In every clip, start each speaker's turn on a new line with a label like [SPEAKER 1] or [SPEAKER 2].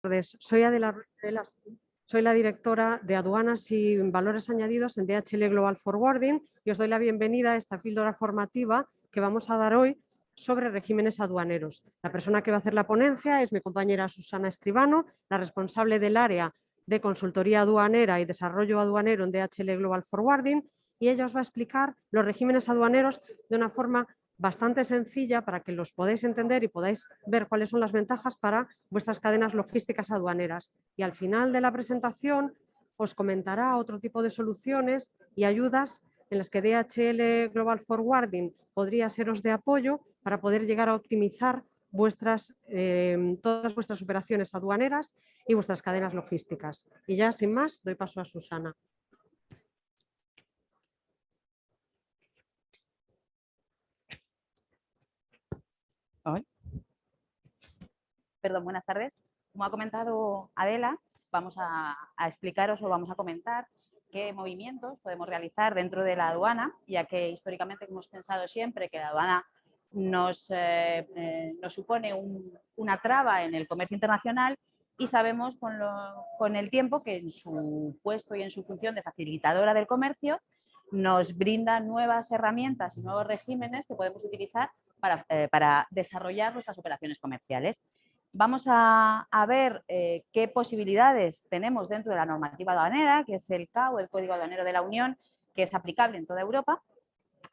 [SPEAKER 1] tardes. Soy Adela Ruiz de Velas. Soy la directora de Aduanas y Valores Añadidos en DHL Global Forwarding y os doy la bienvenida a esta píldora formativa que vamos a dar hoy sobre regímenes aduaneros. La persona que va a hacer la ponencia es mi compañera Susana Escribano, la responsable del área de consultoría aduanera y desarrollo aduanero en DHL Global Forwarding, y ella os va a explicar los regímenes aduaneros de una forma bastante sencilla para que los podáis entender y podáis ver cuáles son las ventajas para vuestras cadenas logísticas aduaneras. Y al final de la presentación os comentará otro tipo de soluciones y ayudas en las que DHL Global Forwarding podría seros de apoyo para poder llegar a optimizar todas vuestras operaciones aduaneras y vuestras cadenas logísticas. Y ya, sin más, doy paso a Susana.
[SPEAKER 2] Perdón, buenas tardes. Como ha comentado Adela, vamos a explicaros o vamos a comentar qué movimientos podemos realizar dentro de la aduana, ya que históricamente hemos pensado siempre que la aduana nos supone una traba en el comercio internacional, y sabemos con el tiempo que en su puesto y en su función de facilitadora del comercio nos brinda nuevas herramientas y nuevos regímenes que podemos utilizar para desarrollar nuestras operaciones comerciales. Vamos a ver qué posibilidades tenemos dentro de la normativa aduanera, que es el CAU, el Código Aduanero de la Unión, que es aplicable en toda Europa,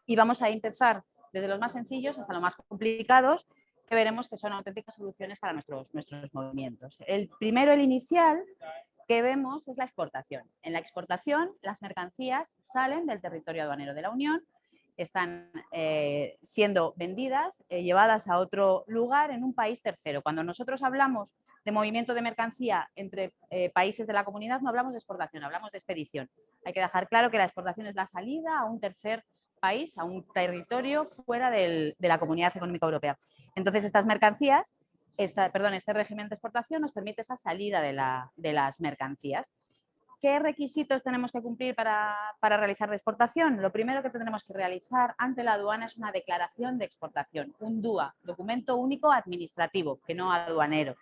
[SPEAKER 2] y vamos a empezar desde los más sencillos hasta los más complicados, que veremos que son auténticas soluciones para nuestros movimientos. El primero, el inicial, que vemos es la exportación. En la exportación, las mercancías salen del territorio aduanero de la Unión, están siendo vendidas, llevadas a otro lugar en un país tercero. Cuando nosotros hablamos de movimiento de mercancía entre países de la comunidad, no hablamos de exportación, hablamos de expedición. Hay que dejar claro que la exportación es la salida a un tercer país, a un territorio fuera de la Comunidad Económica Europea. Entonces, estas mercancías, este régimen de exportación nos permite esa salida de las mercancías. ¿Qué requisitos tenemos que cumplir para realizar la exportación? Lo primero que tendremos que realizar ante la aduana es una declaración de exportación, un DUA, documento único administrativo, que no aduanero.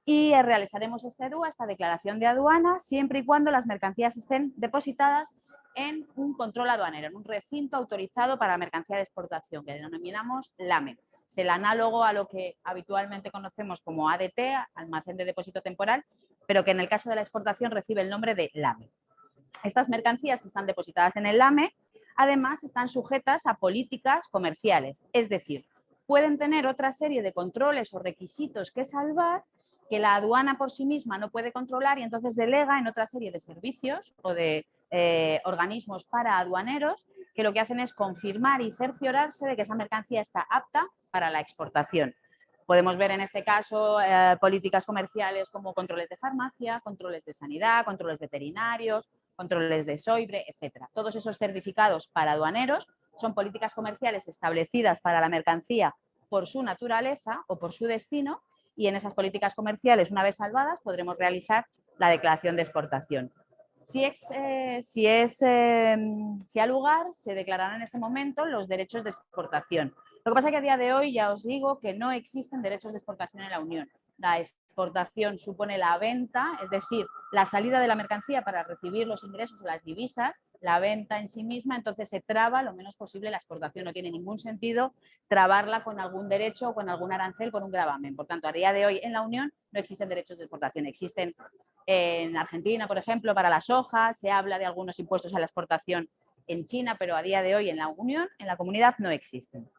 [SPEAKER 2] Y realizaremos este DUA, esta declaración de aduana, siempre y cuando las mercancías estén depositadas en un control aduanero, en un recinto autorizado para mercancía de exportación, que denominamos LAME. Es el análogo a lo que habitualmente conocemos como ADT, almacén de depósito temporal, pero que en el caso de la exportación recibe el nombre de LAME. Estas mercancías que están depositadas en el LAME, además, están sujetas a políticas comerciales, es decir, pueden tener otra serie de controles o requisitos que salvar que la aduana por sí misma no puede controlar, y entonces delega en otra serie de servicios o de organismos para aduaneros que lo que hacen es confirmar y cerciorarse de que esa mercancía está apta para la exportación. Podemos ver en este caso políticas comerciales como controles de farmacia, controles de sanidad, controles veterinarios, controles de SOIBRE, etc. Todos esos certificados para aduaneros son políticas comerciales establecidas para la mercancía por su naturaleza o por su destino, y en esas políticas comerciales, una vez salvadas, podremos realizar la declaración de exportación. Si ha lugar, se declararán en este momento los derechos de exportación. Lo que pasa es que a día de hoy ya os digo que no existen derechos de exportación en la Unión. La exportación supone la venta, es decir, la salida de la mercancía para recibir los ingresos o las divisas, la venta en sí misma, entonces se traba lo menos posible la exportación. No tiene ningún sentido trabarla con algún derecho o con algún arancel, con un gravamen. Por tanto, a día de hoy en la Unión no existen derechos de exportación. Existen en Argentina, por ejemplo, para la soja, se habla de algunos impuestos a la exportación en China, pero a día de hoy en la Unión, en la comunidad, no existen.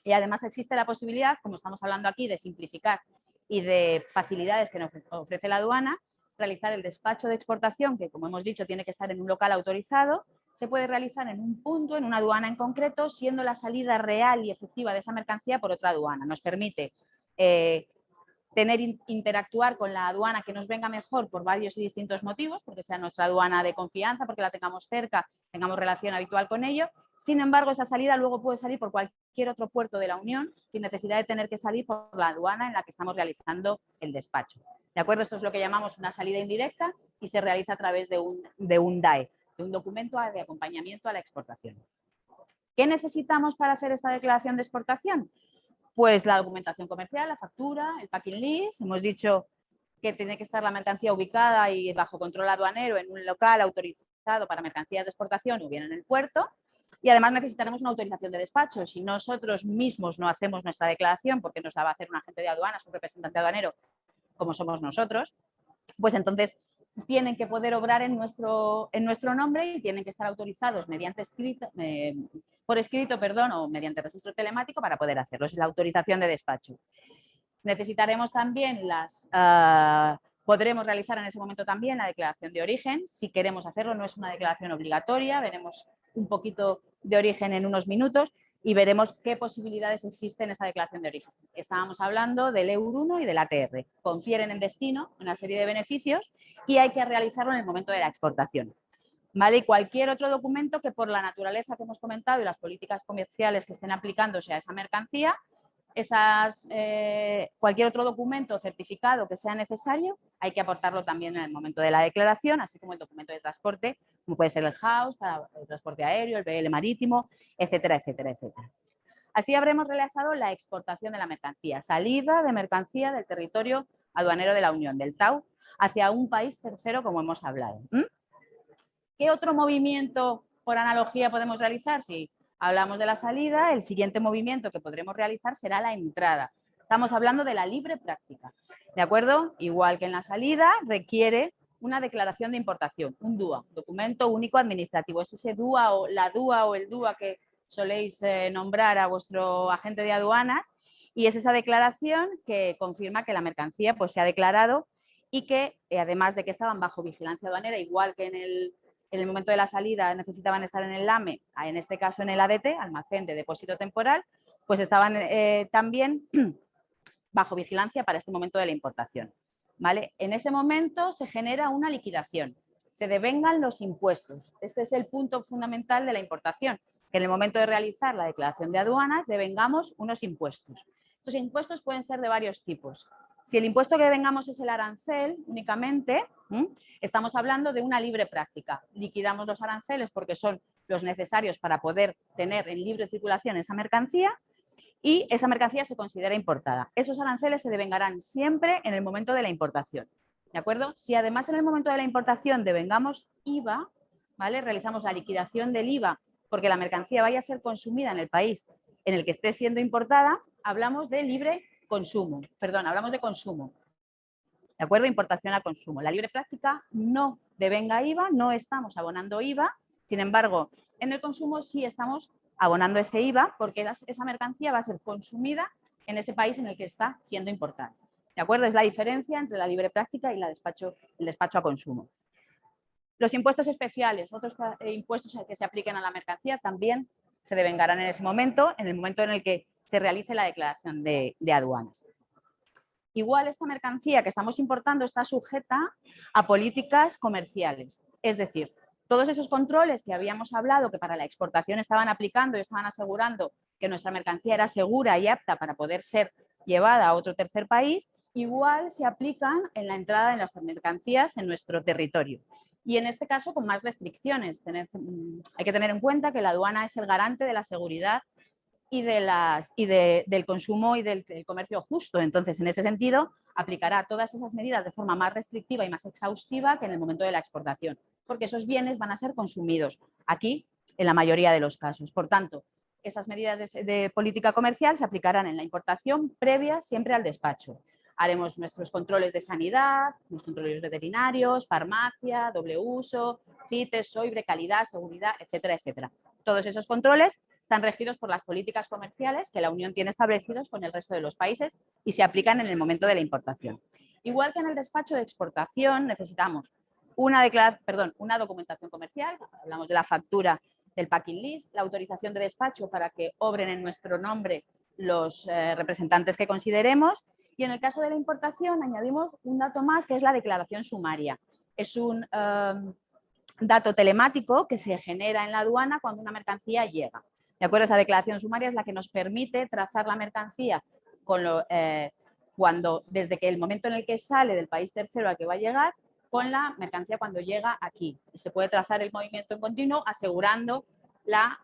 [SPEAKER 2] Y además existe la posibilidad, como estamos hablando aquí, de simplificar y de facilidades que nos ofrece la aduana, realizar el despacho de exportación, que como hemos dicho tiene que estar en un local autorizado, se puede realizar en un punto, en una aduana en concreto, siendo la salida real y efectiva de esa mercancía por otra aduana. Nos permite interactuar con la aduana que nos venga mejor por varios y distintos motivos, porque sea nuestra aduana de confianza, porque la tengamos cerca, tengamos relación habitual con ello. Sin embargo, esa salida luego puede salir por cualquier otro puerto de la Unión sin necesidad de tener que salir por la aduana en la que estamos realizando el despacho. ¿De acuerdo? Esto es lo que llamamos una salida indirecta y se realiza a través de un DAE, de un documento de acompañamiento a la exportación. ¿Qué necesitamos para hacer esta declaración de exportación? Pues la documentación comercial, la factura, el packing list. Hemos dicho que tiene que estar la mercancía ubicada y bajo control aduanero en un local autorizado para mercancías de exportación o bien en el puerto. Y además necesitaremos una autorización de despacho. Si nosotros mismos no hacemos nuestra declaración, porque nos la va a hacer un agente de aduanas, un representante aduanero, como somos nosotros, pues entonces tienen que poder obrar en nuestro nombre y tienen que estar autorizados mediante por escrito, o mediante registro telemático para poder hacerlo. Es la autorización de despacho. Necesitaremos también podremos realizar en ese momento también la declaración de origen. Si queremos hacerlo, no es una declaración obligatoria. Veremos un poquito de origen en unos minutos y veremos qué posibilidades existen en esa declaración de origen. Estábamos hablando del EUR1 y del ATR. Confieren en destino una serie de beneficios y hay que realizarlo en el momento de la exportación. ¿Vale? Y cualquier otro documento que por la naturaleza que hemos comentado y las políticas comerciales que estén aplicándose a esa mercancía, cualquier otro documento o certificado que sea necesario, hay que aportarlo también en el momento de la declaración, así como el documento de transporte, como puede ser el HAUS para el transporte aéreo, el BL marítimo, etcétera, etcétera, etcétera. Así habremos realizado la exportación de la mercancía, salida de mercancía del territorio aduanero de la Unión, del TAU, hacia un país tercero, como hemos hablado. ¿Qué otro movimiento, por analogía, podemos realizar? Si hablamos de la salida, el siguiente movimiento que podremos realizar será la entrada. Estamos hablando de la libre práctica, ¿de acuerdo? Igual que en la salida, requiere una declaración de importación, un DUA, documento único administrativo. Es ese DUA o la DUA o el DUA que soléis nombrar a vuestro agente de aduanas y es esa declaración que confirma que la mercancía pues, se ha declarado y que, además de que estaban bajo vigilancia aduanera, igual que en el momento de la salida necesitaban estar en el AME, en este caso en el ADT, almacén de depósito temporal, pues estaban también bajo vigilancia para este momento de la importación. ¿Vale? En ese momento se genera una liquidación, se devengan los impuestos. Este es el punto fundamental de la importación, que en el momento de realizar la declaración de aduanas devengamos unos impuestos. Estos impuestos pueden ser de varios tipos. Si el impuesto que devengamos es el arancel únicamente, estamos hablando de una libre práctica. Liquidamos los aranceles porque son los necesarios para poder tener en libre circulación esa mercancía y esa mercancía se considera importada. Esos aranceles se devengarán siempre en el momento de la importación. ¿De acuerdo? Si además en el momento de la importación devengamos IVA, ¿vale? Realizamos la liquidación del IVA porque la mercancía vaya a ser consumida en el país en el que esté siendo importada, hablamos de libre consumo, hablamos de consumo. ¿De acuerdo? Importación a consumo. La libre práctica no devenga IVA, no estamos abonando IVA, sin embargo, en el consumo sí estamos abonando ese IVA porque esa mercancía va a ser consumida en ese país en el que está siendo importada. ¿De acuerdo? Es la diferencia entre la libre práctica y el despacho a consumo. Los impuestos especiales, otros impuestos que se apliquen a la mercancía también se devengarán en ese momento, en el momento en el que se realice la declaración de aduanas. Igual esta mercancía que estamos importando está sujeta a políticas comerciales, es decir, todos esos controles que habíamos hablado que para la exportación estaban aplicando y estaban asegurando que nuestra mercancía era segura y apta para poder ser llevada a otro tercer país, igual se aplican en la entrada de las mercancías en nuestro territorio. Y en este caso con más restricciones. Hay que tener en cuenta que la aduana es el garante de la seguridad y del consumo y del comercio justo. Entonces, en ese sentido, aplicará todas esas medidas de forma más restrictiva y más exhaustiva que en el momento de la exportación, porque esos bienes van a ser consumidos aquí en la mayoría de los casos. Por tanto, esas medidas de política comercial se aplicarán en la importación previa siempre al despacho. Haremos nuestros controles de sanidad, los controles veterinarios, farmacia, doble uso, CITES, SOIBRE, calidad, seguridad, etcétera, etcétera. Todos esos controles están regidos por las políticas comerciales que la Unión tiene establecidos con el resto de los países y se aplican en el momento de la importación. Igual que en el despacho de exportación necesitamos una documentación comercial, hablamos de la factura del packing list, la autorización de despacho para que obren en nuestro nombre los representantes que consideremos y en el caso de la importación añadimos un dato más que es la declaración sumaria. Es un dato telemático que se genera en la aduana cuando una mercancía llega. ¿De acuerdo? Esa declaración sumaria es la que nos permite trazar la mercancía desde que el momento en el que sale del país tercero al que va a llegar con la mercancía cuando llega aquí. Se puede trazar el movimiento en continuo asegurando la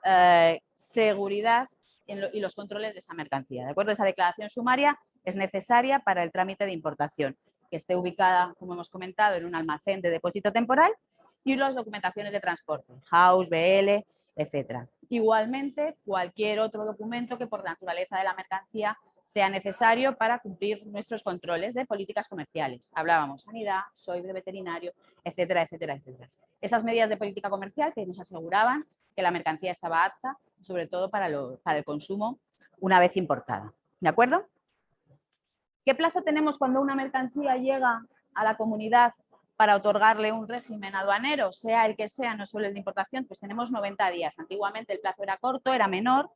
[SPEAKER 2] seguridad y los controles de esa mercancía. ¿De acuerdo? Esa declaración sumaria es necesaria para el trámite de importación. que esté ubicada, como hemos comentado, en un almacén de depósito temporal, y las documentaciones de transporte, House, BL, etcétera. Igualmente, cualquier otro documento que por naturaleza de la mercancía sea necesario para cumplir nuestros controles de políticas comerciales. Hablábamos sanidad, SOIBRE, veterinario, etcétera, etcétera, etcétera. Esas medidas de política comercial que nos aseguraban que la mercancía estaba apta, sobre todo para el consumo una vez importada. ¿De acuerdo? ¿Qué plazo tenemos cuando una mercancía llega a la comunidad para otorgarle un régimen aduanero, sea el que sea, no solo el de importación? Pues tenemos 90 días. Antiguamente el plazo era corto, era menor,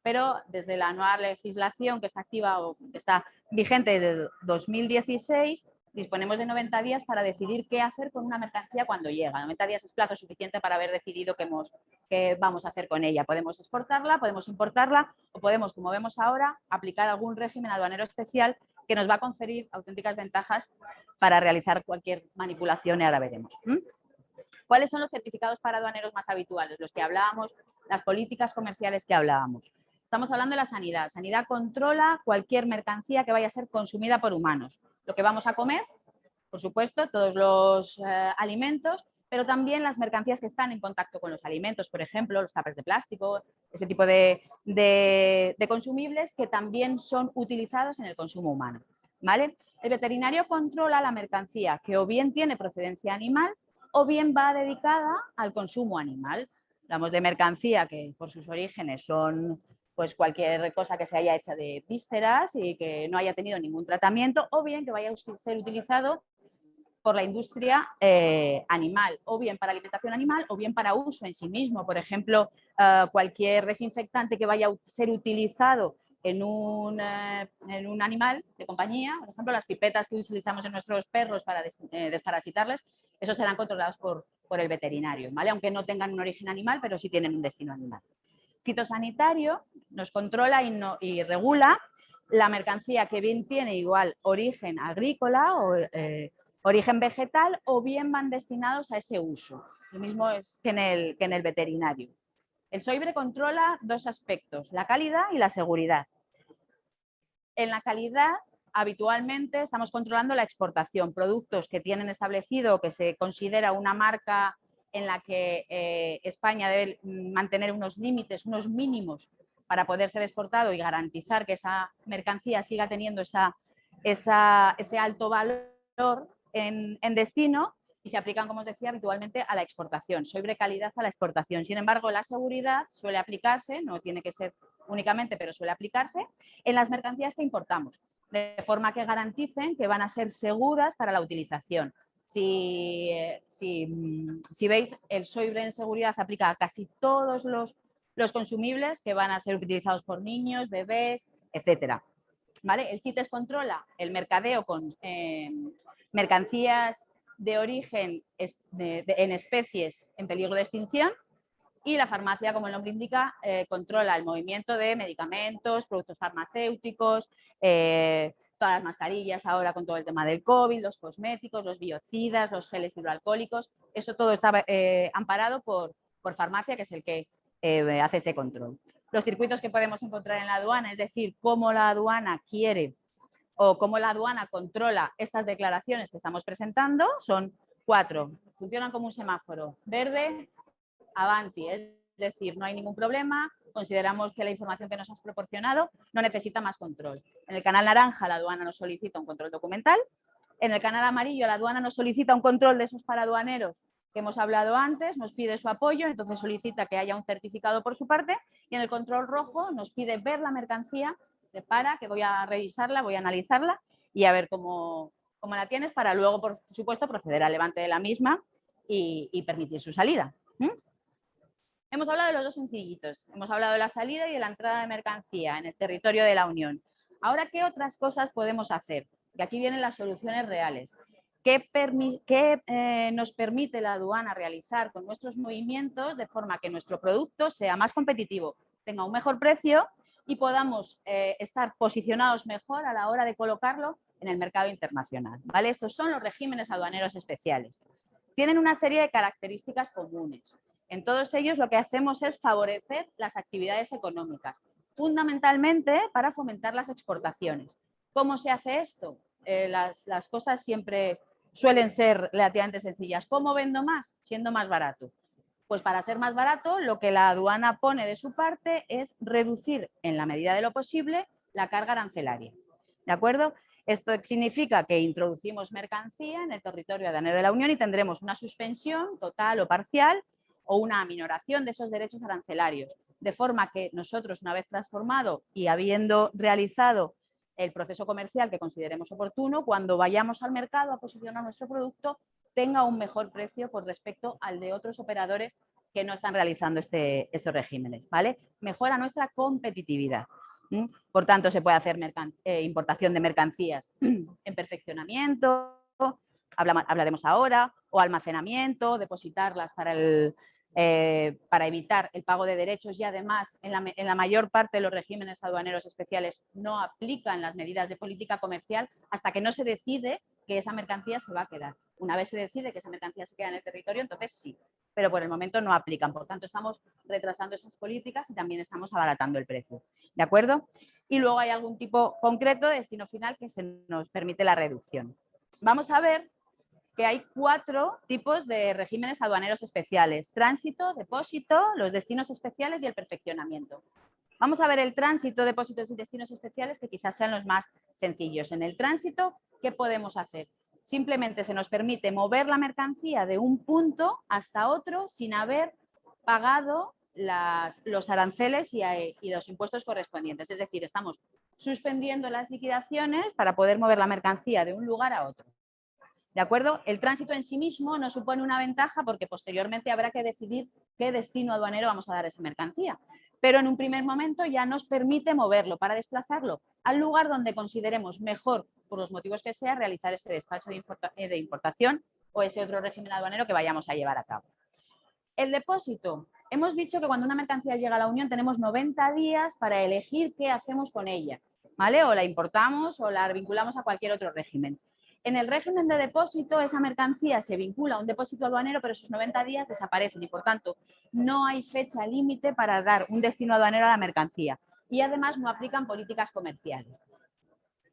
[SPEAKER 2] pero desde la nueva legislación que está activa o que está vigente desde 2016, disponemos de 90 días para decidir qué hacer con una mercancía cuando llega. 90 días es plazo suficiente para haber decidido qué vamos a hacer con ella. Podemos exportarla, podemos importarla o podemos, como vemos ahora, aplicar algún régimen aduanero especial que nos va a conferir auténticas ventajas para realizar cualquier manipulación y ahora veremos. ¿Cuáles son los certificados para aduaneros más habituales? Los que hablábamos, las políticas comerciales que hablábamos. Estamos hablando de la sanidad. Sanidad controla cualquier mercancía que vaya a ser consumida por humanos. Lo que vamos a comer, por supuesto, todos los alimentos, pero también las mercancías que están en contacto con los alimentos, por ejemplo, los tuppers de plástico, ese tipo de consumibles que también son utilizados en el consumo humano, ¿vale? El veterinario controla la mercancía que o bien tiene procedencia animal o bien va dedicada al consumo animal. Hablamos de mercancía que por sus orígenes son pues cualquier cosa que se haya hecho de vísceras y que no haya tenido ningún tratamiento, o bien que vaya a ser utilizado por la industria animal, o bien para alimentación animal o bien para uso en sí mismo. Por ejemplo, cualquier desinfectante que vaya a ser utilizado en un animal de compañía, por ejemplo, las pipetas que utilizamos en nuestros perros para desparasitarles, esos serán controlados por el veterinario, ¿vale? Aunque no tengan un origen animal, pero sí tienen un destino animal. Fitosanitario nos controla y regula la mercancía que bien tiene igual origen agrícola o origen vegetal o bien van destinados a ese uso. Lo mismo es que en el veterinario. El SOIBRE controla dos aspectos, la calidad y la seguridad. En la calidad, habitualmente estamos controlando la exportación, productos que tienen establecido o que se considera una marca en la que España debe mantener unos límites, unos mínimos para poder ser exportado y garantizar que esa mercancía siga teniendo ese alto valor en destino, y se aplican, como os decía, habitualmente a la exportación. SOIBRE calidad a la exportación. Sin embargo, la seguridad suele aplicarse, no tiene que ser únicamente, pero suele aplicarse en las mercancías que importamos, de forma que garanticen que van a ser seguras para la utilización. Si veis, el SOIBRE en seguridad se aplica a casi todos los consumibles que van a ser utilizados por niños, bebés, etcétera. ¿Vale? El CITES controla el mercadeo con mercancías de origen en especies en peligro de extinción, y la farmacia, como el nombre indica, controla el movimiento de medicamentos, productos farmacéuticos, todas las mascarillas ahora con todo el tema del COVID, los cosméticos, los biocidas, los geles hidroalcohólicos. Eso todo está amparado por farmacia, que es el que hace ese control. Los circuitos que podemos encontrar en la aduana, es decir, cómo la aduana quiere o cómo la aduana controla estas declaraciones que estamos presentando, son 4. Funcionan como un semáforo: verde, avanti, es decir, no hay ningún problema, consideramos que la información que nos has proporcionado no necesita más control. En el canal naranja la aduana nos solicita un control documental, en el canal amarillo la aduana nos solicita un control de esos paraduaneros que hemos hablado antes, nos pide su apoyo, entonces solicita que haya un certificado por su parte, y en el control rojo nos pide ver la mercancía, que voy a revisarla, voy a analizarla y a ver cómo la tienes, para luego, por supuesto, proceder al levante de la misma y permitir su salida. Hemos hablado de los dos sencillitos, hemos hablado de la salida y de la entrada de mercancía en el territorio de la Unión. Ahora, ¿qué otras cosas podemos hacer? Y aquí vienen las soluciones reales. ¿Qué nos permite la aduana realizar con nuestros movimientos de forma que nuestro producto sea más competitivo, tenga un mejor precio y podamos estar posicionados mejor a la hora de colocarlo en el mercado internacional? ¿Vale? Estos son los regímenes aduaneros especiales. Tienen una serie de características comunes. En todos ellos lo que hacemos es favorecer las actividades económicas, fundamentalmente para fomentar las exportaciones. ¿Cómo se hace esto? las cosas siempre suelen ser relativamente sencillas. ¿Cómo vendo más? Siendo más barato. Pues para ser más barato, lo que la aduana pone de su parte es reducir en la medida de lo posible la carga arancelaria. ¿De acuerdo? Esto significa que introducimos mercancía en el territorio aduanero de la Unión y tendremos una suspensión total o parcial o una aminoración de esos derechos arancelarios. De forma que nosotros, una vez transformado y habiendo realizado el proceso comercial que consideremos oportuno, cuando vayamos al mercado a posicionar nuestro producto, tenga un mejor precio con respecto al de otros operadores que no están realizando estos regímenes, ¿vale? Mejora nuestra competitividad. Por tanto, se puede hacer importación de mercancías en perfeccionamiento, hablaremos ahora, o almacenamiento, depositarlas para evitar el pago de derechos y además en la mayor parte de los regímenes aduaneros especiales no aplican las medidas de política comercial hasta que no se decide que esa mercancía se va a quedar. Una vez se decide que esa mercancía se queda en el territorio, entonces sí, pero por el momento no aplican. Por tanto, estamos retrasando esas políticas y también estamos abaratando el precio. ¿De acuerdo? Y luego hay algún tipo concreto de destino final que se nos permite la reducción. Vamos a ver que hay 4 tipos de regímenes aduaneros especiales: tránsito, depósito, los destinos especiales y el perfeccionamiento. Vamos a ver el tránsito, depósitos y destinos especiales, que quizás sean los más sencillos. En el tránsito, ¿qué podemos hacer? Simplemente se nos permite mover la mercancía de un punto hasta otro sin haber pagado los aranceles y los impuestos correspondientes. Es decir, estamos suspendiendo las liquidaciones para poder mover la mercancía de un lugar a otro. ¿De acuerdo? El tránsito en sí mismo no supone una ventaja porque posteriormente habrá que decidir qué destino aduanero vamos a dar a esa mercancía. Pero en un primer momento ya nos permite moverlo para desplazarlo al lugar donde consideremos mejor, por los motivos que sea, realizar ese despacho de importación o ese otro régimen aduanero que vayamos a llevar a cabo. El depósito. Hemos dicho que cuando una mercancía llega a la Unión tenemos 90 días para elegir qué hacemos con ella, ¿vale? O la importamos o la vinculamos a cualquier otro régimen. En el régimen de depósito, esa mercancía se vincula a un depósito aduanero, pero esos 90 días desaparecen y, por tanto, no hay fecha límite para dar un destino aduanero a la mercancía. Y, además, no aplican políticas comerciales.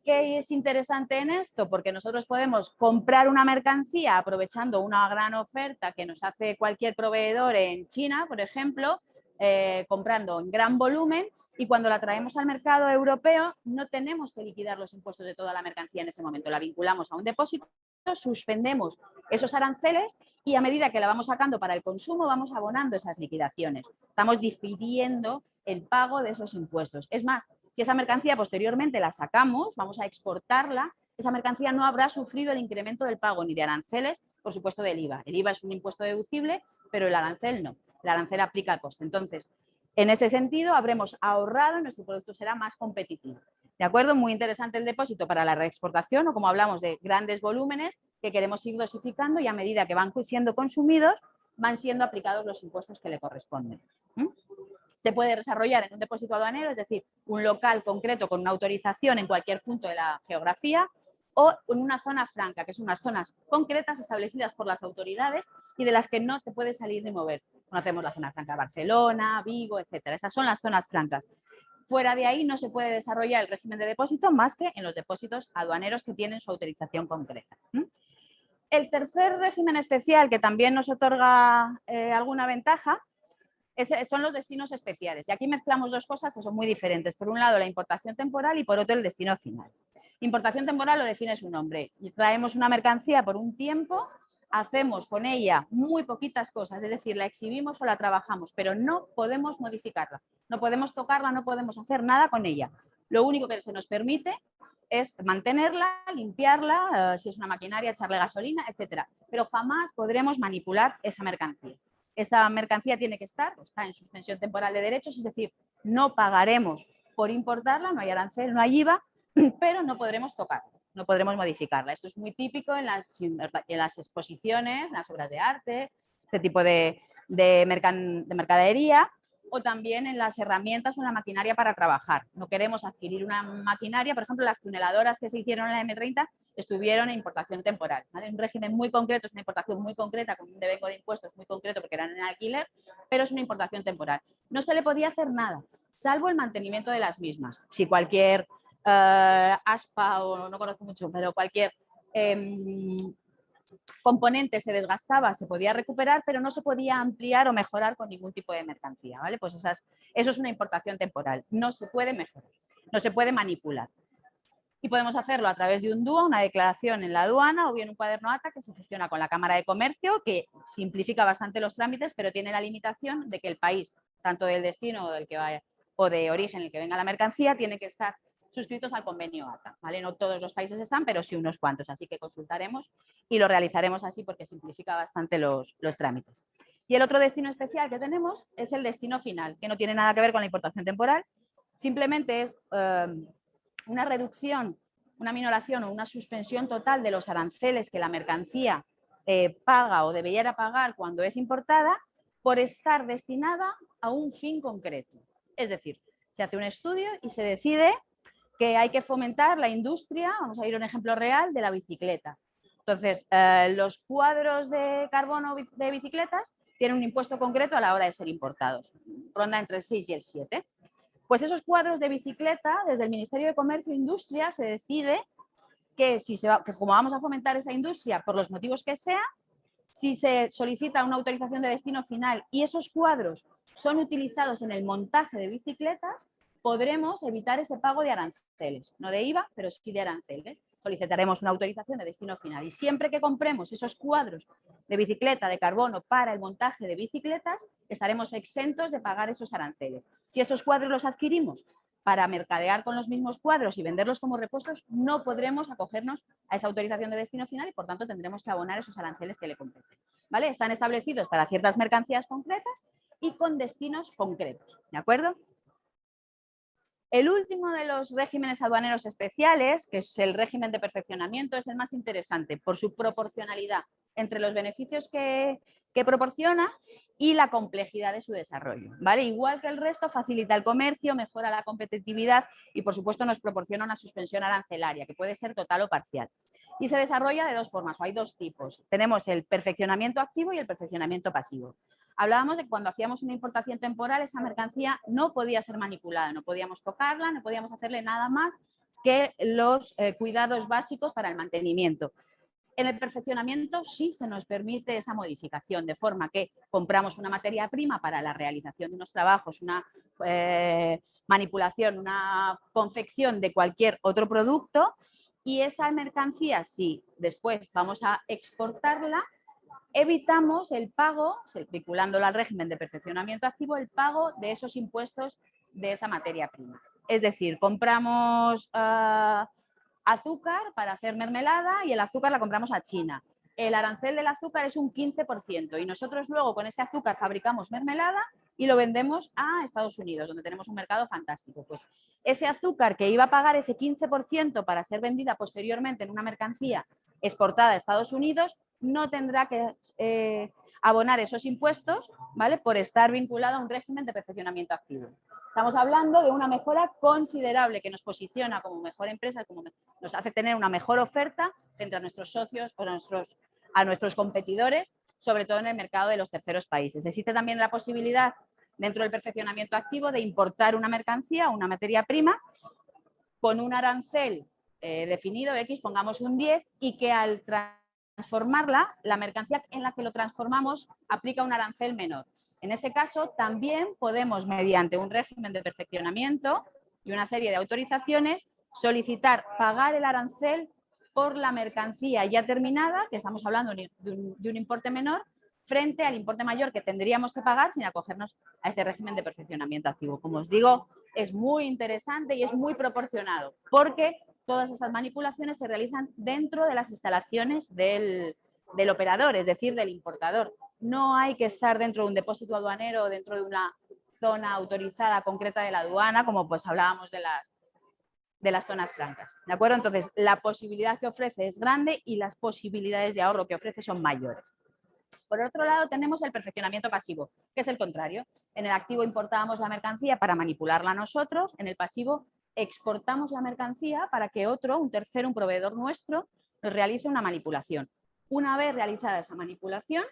[SPEAKER 2] ¿Qué es interesante en esto? Porque nosotros podemos comprar una mercancía aprovechando una gran oferta que nos hace cualquier proveedor en China, por ejemplo, comprando en gran volumen, y cuando la traemos al mercado europeo no tenemos que liquidar los impuestos de toda la mercancía en ese momento. La vinculamos a un depósito, suspendemos esos aranceles y a medida que la vamos sacando para el consumo vamos abonando esas liquidaciones. Estamos difiriendo el pago de esos impuestos. Es más, si esa mercancía posteriormente la sacamos, vamos a exportarla, esa mercancía no habrá sufrido el incremento del pago ni de aranceles, por supuesto del IVA. El IVA es un impuesto deducible, pero el arancel no. El arancel aplica al coste. Entonces, en ese sentido, habremos ahorrado y nuestro producto será más competitivo. ¿De acuerdo? Muy interesante el depósito para la reexportación o, como hablamos, de grandes volúmenes que queremos ir dosificando y a medida que van siendo consumidos, van siendo aplicados los impuestos que le corresponden. Se puede desarrollar en un depósito aduanero, es decir, un local concreto con una autorización en cualquier punto de la geografía, o en una zona franca, que son unas zonas concretas establecidas por las autoridades y de las que no te puedes salir ni mover. Conocemos la zona franca de Barcelona, Vigo, etcétera. Esas son las zonas francas. Fuera de ahí no se puede desarrollar el régimen de depósito más que en los depósitos aduaneros que tienen su autorización concreta. El tercer régimen especial, que también nos otorga alguna ventaja, son los destinos especiales. Y aquí mezclamos 2 cosas que son muy diferentes. Por un lado, la importación temporal y por otro, el destino final. Importación temporal lo define su nombre. Y traemos una mercancía por un tiempo, hacemos con ella muy poquitas cosas, es decir, la exhibimos o la trabajamos, pero no podemos modificarla, no podemos tocarla, no podemos hacer nada con ella. Lo único que se nos permite es mantenerla, limpiarla, si es una maquinaria, echarle gasolina, etcétera. Pero jamás podremos manipular esa mercancía. Esa mercancía tiene que estar, está en suspensión temporal de derechos, es decir, no pagaremos por importarla, no hay arancel, no hay IVA, pero no podremos tocarla, no podremos modificarla. Esto es muy típico en las exposiciones, en las obras de arte, este tipo de mercadería, o también en las herramientas o en la maquinaria para trabajar. No queremos adquirir una maquinaria, por ejemplo, las tuneladoras que se hicieron en la M30 estuvieron en importación temporal, ¿vale? Un régimen muy concreto, es una importación muy concreta, con un devengo de impuestos muy concreto porque eran en alquiler, pero es una importación temporal. No se le podía hacer nada, salvo el mantenimiento de las mismas. Si cualquier aspa o no conozco mucho, pero cualquier componente se desgastaba, se podía recuperar, pero no se podía ampliar o mejorar con ningún tipo de mercancía, ¿vale? Pues eso es una importación temporal, no se puede mejorar, no se puede manipular. Y podemos hacerlo a través de un DUA, una declaración en la aduana o bien un cuaderno ATA que se gestiona con la Cámara de Comercio, que simplifica bastante los trámites, pero tiene la limitación de que el país, tanto del destino o del que vaya, o de origen en el que venga la mercancía, tiene que estar suscritos al convenio ATA, ¿vale? No todos los países están, pero sí unos cuantos, así que consultaremos y lo realizaremos así porque simplifica bastante los trámites. Y el otro destino especial que tenemos es el destino final, que no tiene nada que ver con la importación temporal, simplemente es una reducción, una minoración o una suspensión total de los aranceles que la mercancía paga o debería pagar cuando es importada por estar destinada a un fin concreto. Es decir, se hace un estudio y se decide que hay que fomentar la industria, vamos a ir a un ejemplo real, de la bicicleta. Entonces, los cuadros de carbono de bicicletas tienen un impuesto concreto a la hora de ser importados, ronda entre el 6 y el 7. Pues esos cuadros de bicicleta, desde el Ministerio de Comercio e Industria, se decide que, que como vamos a fomentar esa industria por los motivos que sea, si se solicita una autorización de destino final y esos cuadros son utilizados en el montaje de bicicletas, podremos evitar ese pago de aranceles, no de IVA, pero sí de aranceles. Solicitaremos una autorización de destino final y siempre que compremos esos cuadros de bicicleta de carbono para el montaje de bicicletas, estaremos exentos de pagar esos aranceles. Si esos cuadros los adquirimos para mercadear con los mismos cuadros y venderlos como repuestos, no podremos acogernos a esa autorización de destino final y, por tanto, tendremos que abonar esos aranceles que le competen, ¿vale? Están establecidos para ciertas mercancías concretas y con destinos concretos, ¿de acuerdo? El último de los regímenes aduaneros especiales, que es el régimen de perfeccionamiento, es el más interesante por su proporcionalidad entre los beneficios que proporciona y la complejidad de su desarrollo, ¿vale? Igual que el resto, facilita el comercio, mejora la competitividad y, por supuesto, nos proporciona una suspensión arancelaria, que puede ser total o parcial. Y se desarrolla de dos formas, o hay dos tipos. Tenemos el perfeccionamiento activo y el perfeccionamiento pasivo. Hablábamos de que cuando hacíamos una importación temporal, esa mercancía no podía ser manipulada, no podíamos tocarla, no podíamos hacerle nada más que los cuidados básicos para el mantenimiento. En el perfeccionamiento sí se nos permite esa modificación, de forma que compramos una materia prima para la realización de unos trabajos, una manipulación, una confección de cualquier otro producto, y esa mercancía, si después vamos a exportarla, evitamos el pago, vinculándolo al régimen de perfeccionamiento activo, el pago de esos impuestos de esa materia prima. Es decir, compramos azúcar para hacer mermelada y el azúcar la compramos a China. El arancel del azúcar es un 15% y nosotros luego con ese azúcar fabricamos mermelada y lo vendemos a Estados Unidos, donde tenemos un mercado fantástico. Pues ese azúcar que iba a pagar ese 15% para ser vendida posteriormente en una mercancía exportada a Estados Unidos, no tendrá que abonar esos impuestos, ¿vale?, por estar vinculado a un régimen de perfeccionamiento activo. Estamos hablando de una mejora considerable que nos posiciona como mejor empresa, como nos hace tener una mejor oferta frente a nuestros socios o a nuestros competidores, sobre todo en el mercado de los terceros países. Existe también la posibilidad, dentro del perfeccionamiento activo, de importar una mercancía, una materia prima, con un arancel definido, X, pongamos un 10, y que al transformarla, la mercancía en la que lo transformamos aplica un arancel menor. En ese caso, también podemos, mediante un régimen de perfeccionamiento y una serie de autorizaciones, solicitar pagar el arancel por la mercancía ya terminada, que estamos hablando de un importe menor, frente al importe mayor que tendríamos que pagar sin acogernos a este régimen de perfeccionamiento activo. Como os digo, es muy interesante y es muy proporcionado, porque todas estas manipulaciones se realizan dentro de las instalaciones del operador, es decir, del importador. No hay que estar dentro de un depósito aduanero o dentro de una zona autorizada concreta de la aduana, como pues hablábamos de las zonas francas, ¿de acuerdo? Entonces, la posibilidad que ofrece es grande y las posibilidades de ahorro que ofrece son mayores. Por otro lado, tenemos el perfeccionamiento pasivo, que es el contrario. En el activo importábamos la mercancía para manipularla nosotros, en el pasivo exportamos la mercancía para que otro, un tercero, un proveedor nuestro, nos realice una manipulación. Una vez realizada esa manipulación,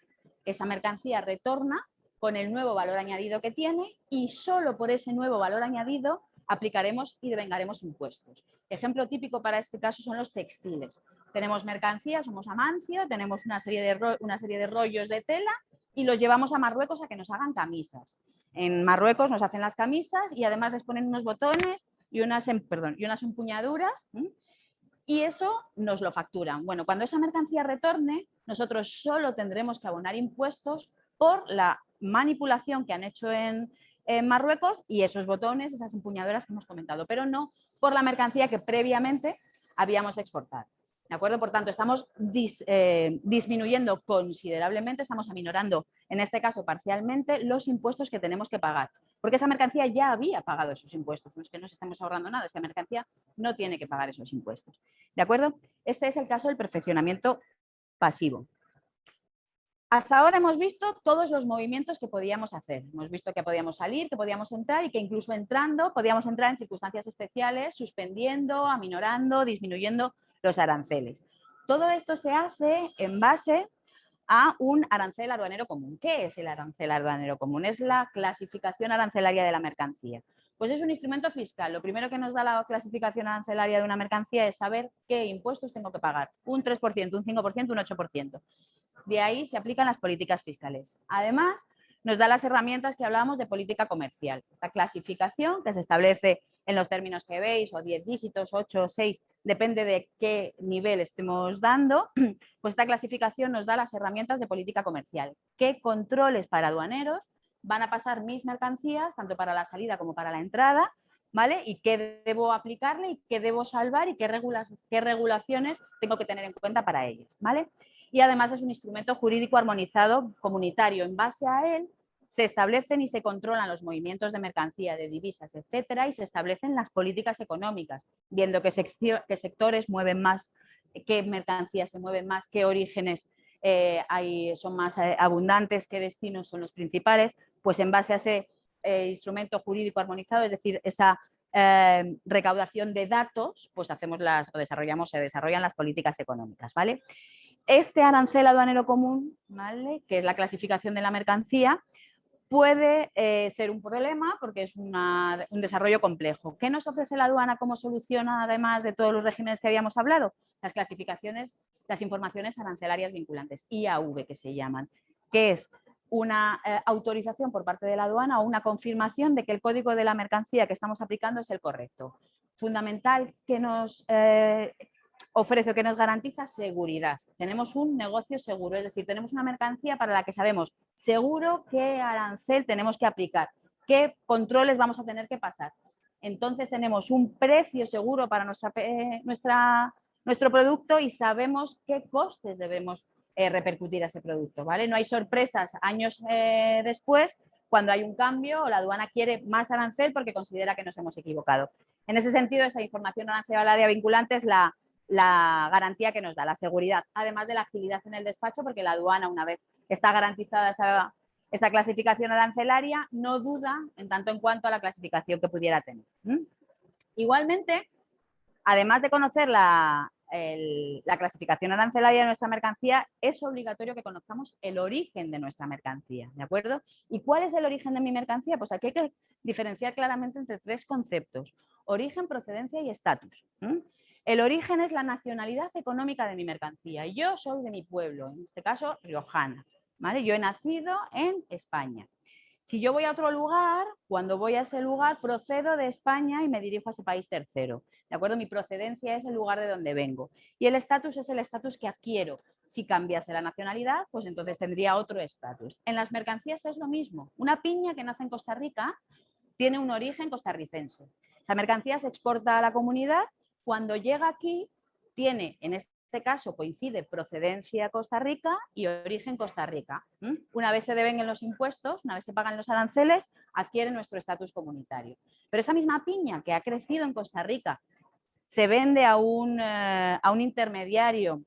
[SPEAKER 2] esa mercancía retorna con el nuevo valor añadido que tiene y solo por ese nuevo valor añadido aplicaremos y devengaremos impuestos. Ejemplo típico para este caso son los textiles. Tenemos mercancías, somos Amancio, tenemos una serie de rollos de tela y los llevamos a Marruecos a que nos hagan camisas. En Marruecos nos hacen las camisas y además les ponen unos botones y unas empuñaduras, y eso nos lo facturan. Bueno, cuando esa mercancía retorne, nosotros solo tendremos que abonar impuestos por la manipulación que han hecho en Marruecos y esos botones, esas empuñaduras que hemos comentado, pero no por la mercancía que previamente habíamos exportado. ¿De acuerdo? Por tanto, estamos disminuyendo considerablemente, estamos aminorando, en este caso parcialmente, los impuestos que tenemos que pagar. Porque esa mercancía ya había pagado esos impuestos. No es que nos estemos ahorrando nada, esa mercancía no tiene que pagar esos impuestos. ¿De acuerdo? Este es el caso del perfeccionamiento pasivo. Hasta ahora hemos visto todos los movimientos que podíamos hacer. Hemos visto que podíamos salir, que podíamos entrar y que incluso entrando podíamos entrar en circunstancias especiales, suspendiendo, aminorando, disminuyendo los aranceles. Todo esto se hace en base a un arancel aduanero común. ¿Qué es el arancel aduanero común? Es la clasificación arancelaria de la mercancía. Pues es un instrumento fiscal. Lo primero que nos da la clasificación arancelaria de una mercancía es saber qué impuestos tengo que pagar. Un 3%, un 5%, un 8%. De ahí se aplican las políticas fiscales. Además, nos da las herramientas que hablábamos de política comercial. Esta clasificación que se establece en los términos que veis, o 10 dígitos, 8 o 6, depende de qué nivel estemos dando, pues esta clasificación nos da las herramientas de política comercial. ¿Qué controles para aduaneros van a pasar mis mercancías, tanto para la salida como para la entrada? ¿Vale? Y qué debo aplicarle y qué debo salvar y qué regulaciones tengo que tener en cuenta para ellas, ¿vale? Y además es un instrumento jurídico armonizado comunitario. En base a él se establecen y se controlan los movimientos de mercancía, de divisas, etcétera, y se establecen las políticas económicas, viendo qué sectores mueven más, qué mercancías se mueven más, qué orígenes son más abundantes, qué destinos son los principales. Pues en base a ese instrumento jurídico armonizado, es decir, esa recaudación de datos, pues se desarrollan las políticas económicas, ¿vale? Este arancel aduanero común, ¿vale?, que es la clasificación de la mercancía, puede ser un problema porque es un desarrollo complejo. ¿Qué nos ofrece la aduana como solución, además de todos los regímenes que habíamos hablado? Las clasificaciones, las informaciones arancelarias vinculantes, IAV que se llaman, que es una autorización por parte de la aduana o una confirmación de que el código de la mercancía que estamos aplicando es el correcto. Fundamental que nos ofrece o que nos garantiza seguridad. Tenemos un negocio seguro, es decir, tenemos una mercancía para la que sabemos seguro qué arancel tenemos que aplicar, qué controles vamos a tener que pasar. Entonces tenemos un precio seguro para nuestro producto y sabemos qué costes debemos repercutir a ese producto, ¿vale? No hay sorpresas años después cuando hay un cambio o la aduana quiere más arancel porque considera que nos hemos equivocado. En ese sentido, esa información arancelaria vinculante es la garantía que nos da, la seguridad, además de la agilidad en el despacho, porque la aduana, una vez está garantizada esa clasificación arancelaria, no duda en tanto en cuanto a la clasificación que pudiera tener. Igualmente, además de conocer la clasificación arancelaria de nuestra mercancía, es obligatorio que conozcamos el origen de nuestra mercancía, ¿de acuerdo? ¿Y cuál es el origen de mi mercancía? Pues aquí hay que diferenciar claramente entre tres conceptos: origen, procedencia y estatus. El origen es la nacionalidad económica de mi mercancía. Yo soy de mi pueblo, en este caso riojana, ¿vale? Yo he nacido en España. Si yo voy a otro lugar, cuando voy a ese lugar procedo de España y me dirijo a ese país tercero, ¿de acuerdo? Mi procedencia es el lugar de donde vengo. Y el estatus es el estatus que adquiero. Si cambiase la nacionalidad, pues entonces tendría otro estatus. En las mercancías es lo mismo. Una piña que nace en Costa Rica tiene un origen costarricense. Esa mercancía se exporta a la comunidad. Cuando llega aquí, tiene, en este caso, coincide procedencia Costa Rica y origen Costa Rica. Una vez se devenguen los impuestos, una vez se pagan los aranceles, adquiere nuestro estatus comunitario. Pero esa misma piña que ha crecido en Costa Rica se vende a un intermediario,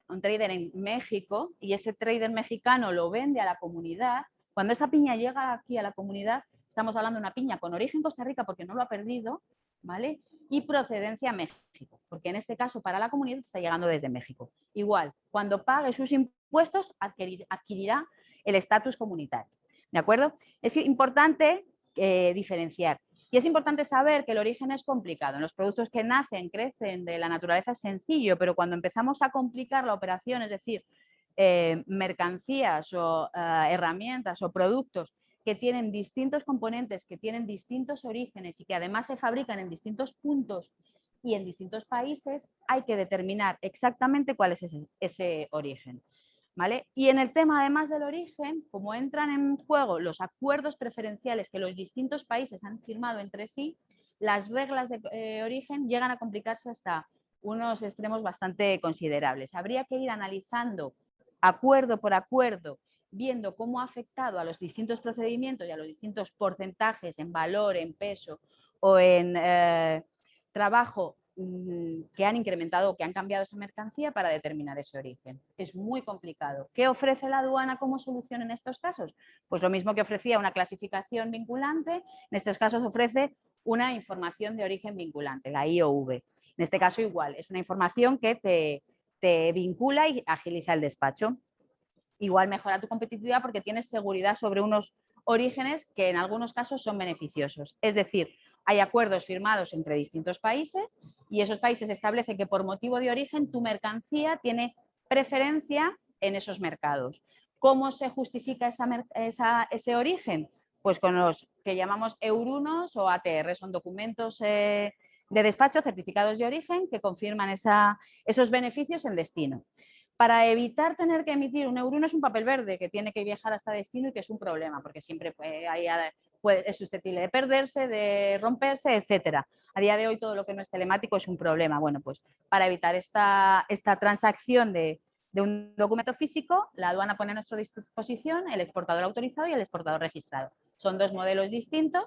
[SPEAKER 2] a un trader en México, y ese trader mexicano lo vende a la comunidad. Cuando esa piña llega aquí a la comunidad, estamos hablando de una piña con origen Costa Rica porque no lo ha perdido, ¿vale? Y procedencia México, porque en este caso para la comunidad está llegando desde México. Igual, cuando pague sus impuestos adquirirá el estatus comunitario, ¿de acuerdo? Es importante diferenciar. Y es importante saber que el origen es complicado. En los productos que nacen, crecen, de la naturaleza es sencillo, pero cuando empezamos a complicar la operación, es decir, mercancías o herramientas o productos que tienen distintos componentes, que tienen distintos orígenes y que además se fabrican en distintos puntos y en distintos países, hay que determinar exactamente cuál es ese origen. ¿Vale? Y en el tema, además del origen, como entran en juego los acuerdos preferenciales que los distintos países han firmado entre sí, las reglas de origen llegan a complicarse hasta unos extremos bastante considerables. Habría que ir analizando acuerdo por acuerdo, viendo cómo ha afectado a los distintos procedimientos y a los distintos porcentajes en valor, en peso o en trabajo que han incrementado o que han cambiado esa mercancía para determinar ese origen. Es muy complicado. ¿Qué ofrece la aduana como solución en estos casos? Pues lo mismo que ofrecía una clasificación vinculante, en estos casos ofrece una información de origen vinculante, la IOV. En este caso igual, es una información que te vincula y agiliza el despacho. Igual mejora tu competitividad porque tienes seguridad sobre unos orígenes que en algunos casos son beneficiosos. Es decir, hay acuerdos firmados entre distintos países y esos países establecen que por motivo de origen tu mercancía tiene preferencia en esos mercados. ¿Cómo se justifica ese origen? Pues con los que llamamos EUR1 o ATR, son documentos de despacho, certificados de origen que confirman esos beneficios en destino. Para evitar tener que emitir un EUR1 es un papel verde que tiene que viajar hasta destino y que es un problema porque siempre es susceptible de perderse, de romperse, etcétera. A día de hoy todo lo que no es telemático es un problema. Bueno, pues para evitar esta transacción de un documento físico, la aduana pone a nuestra disposición el exportador autorizado y el exportador registrado. Son dos modelos distintos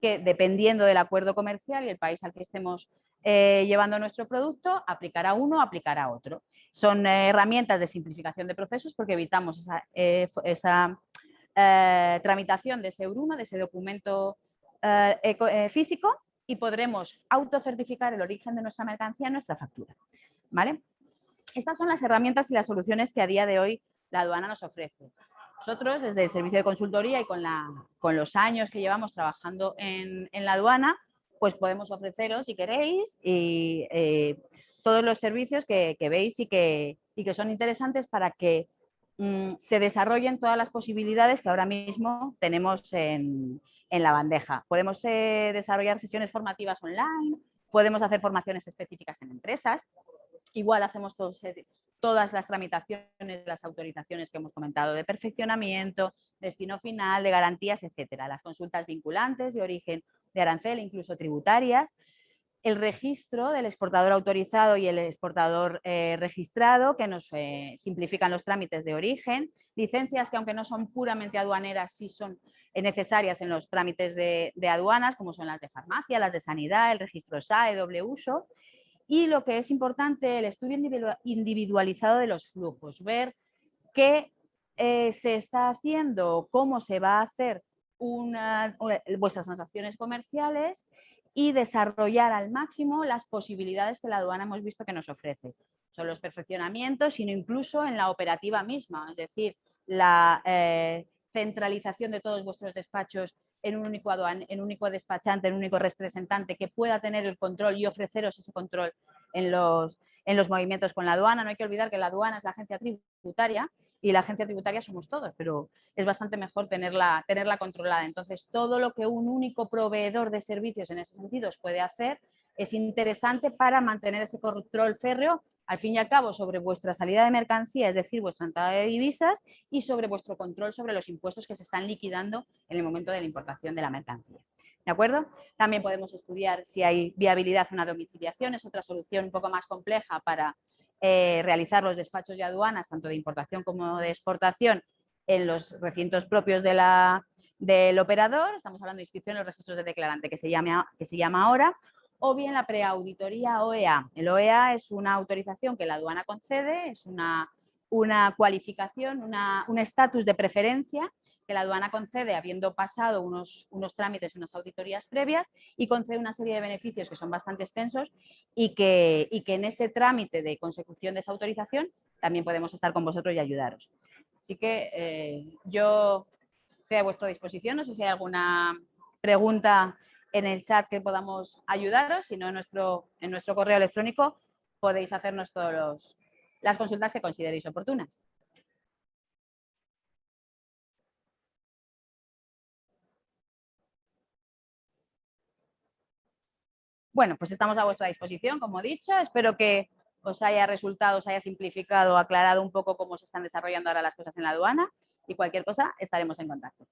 [SPEAKER 2] que, dependiendo del acuerdo comercial y el país al que estemos llevando nuestro producto, aplicará uno o aplicará otro. Son herramientas de simplificación de procesos porque evitamos esa tramitación de ese EUR1, de ese documento físico, y podremos autocertificar el origen de nuestra mercancía en nuestra factura. ¿Vale? Estas son las herramientas y las soluciones que a día de hoy la aduana nos ofrece. Nosotros, desde el servicio de consultoría y con los años que llevamos trabajando en la aduana, pues podemos ofreceros, si queréis, todos los servicios que veis y que son interesantes para que se desarrollen todas las posibilidades que ahora mismo tenemos en la bandeja. Podemos desarrollar sesiones formativas online, podemos hacer formaciones específicas en empresas, igual hacemos todas las tramitaciones, las autorizaciones que hemos comentado de perfeccionamiento, destino final, de garantías, etcétera. Las consultas vinculantes de origen de arancel, incluso tributarias. El registro del exportador autorizado y el exportador registrado, que nos simplifican los trámites de origen. Licencias que, aunque no son puramente aduaneras, sí son necesarias en los trámites de aduanas, como son las de farmacia, las de sanidad, el registro SAE, doble uso. Y lo que es importante, el estudio individualizado de los flujos, ver qué se está haciendo, cómo se va a hacer vuestras transacciones comerciales y desarrollar al máximo las posibilidades que la aduana hemos visto que nos ofrece. Son los perfeccionamientos, sino incluso en la operativa misma, es decir, la centralización de todos vuestros despachos en un único despachante, en un único representante que pueda tener el control y ofreceros ese control en los movimientos con la aduana. No hay que olvidar que la aduana es la agencia tributaria y la agencia tributaria somos todos, pero es bastante mejor tenerla controlada. Entonces, todo lo que un único proveedor de servicios en ese sentido puede hacer es interesante para mantener ese control férreo, al fin y al cabo, sobre vuestra salida de mercancía, es decir, vuestra entrada de divisas, y sobre vuestro control sobre los impuestos que se están liquidando en el momento de la importación de la mercancía. ¿De acuerdo? También podemos estudiar si hay viabilidad en una domiciliación, es otra solución un poco más compleja para realizar los despachos de aduanas, tanto de importación como de exportación, en los recintos propios del operador. Estamos hablando de inscripción en los registros de declarante, que se llama ahora, o bien la preauditoría OEA. El OEA es una autorización que la aduana concede, es una cualificación, un estatus de preferencia que la aduana concede habiendo pasado unos trámites, unas auditorías previas, y concede una serie de beneficios que son bastante extensos y que en ese trámite de consecución de esa autorización también podemos estar con vosotros y ayudaros. Así que yo estoy a vuestra disposición. No sé si hay alguna pregunta en el chat que podamos ayudaros, sino en nuestro correo electrónico podéis hacernos todas las consultas que consideréis oportunas. Bueno, pues estamos a vuestra disposición, como he dicho. Espero que os haya resultado, os haya simplificado, aclarado un poco cómo se están desarrollando ahora las cosas en la aduana y cualquier cosa estaremos en contacto.